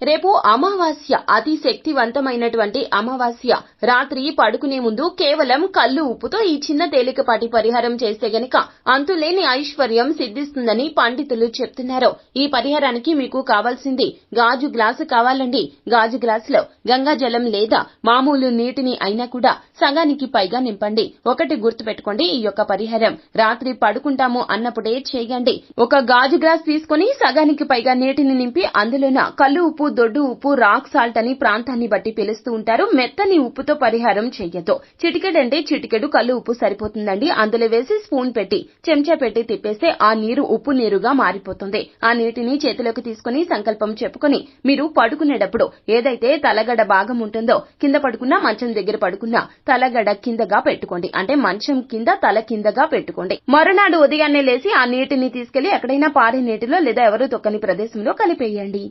రేపు అమావాస్య, అతి శక్తివంతమైనటువంటి అమావాస్య. రాత్రి పడుకునే ముందు కేవలం కల్లు ఉప్పుతో ఈ చిన్న తేలికపాటి పరిహారం చేస్తే గనక అంతులేని ఐశ్వర్యం సిద్ధిస్తుందని పండితులు చెప్తున్నారు. ఈ పరిహారానికి మీకు కావాల్సింది గాజు గ్లాసు కావాలండి. గాజు గ్లాసులో గంగా జలం లేదా మామూలు నీటిని అయినా కూడా సగానికి పైగా నింపండి. ఒకటి గుర్తుపెట్టుకోండి, ఈ యొక్క పరిహారం రాత్రి పడుకుంటాము అన్నప్పుడే చేయండి. ఒక గాజు గ్లాస్ తీసుకుని సగానికి పైగా నీటిని నింపి అందులోన కల్లు ఉప్పు, దొడ్డు ఉప్పు, రాక్ సాల్ట్ అని ప్రాంతాన్ని బట్టి పిలుస్తూ ఉంటారు. మెత్తని ఉప్పుతో పరిహారం చెయ్యొద్దు. చిటికెడంటే చిటికెడు కల్లు ఉప్పు సరిపోతుందండి. అందులో వేసి స్పూన్ పెట్టి చెంచా పెట్టి తిప్పేస్తే ఆ నీరు ఉప్పు నీరుగా మారిపోతుంది. ఆ నీటిని చేతిలోకి తీసుకుని సంకల్పం చెప్పుకొని మీరు పడుకునేటప్పుడు ఏదైతే తలగడ భాగం ఉంటుందో, కింద పడుకున్నా మంచం దగ్గర పడుకున్నా తలగడ కిందగా పెట్టుకోండి. అంటే మంచం కింద తల కిందగా పెట్టుకోండి. మరునాడు ఉదయాన్నే లేసి ఆ నీటిని తీసుకెళ్లి ఎక్కడైనా పారే నీటిలో లేదా ఎవరూ తొక్కని ప్రదేశంలో కలిపేయండి.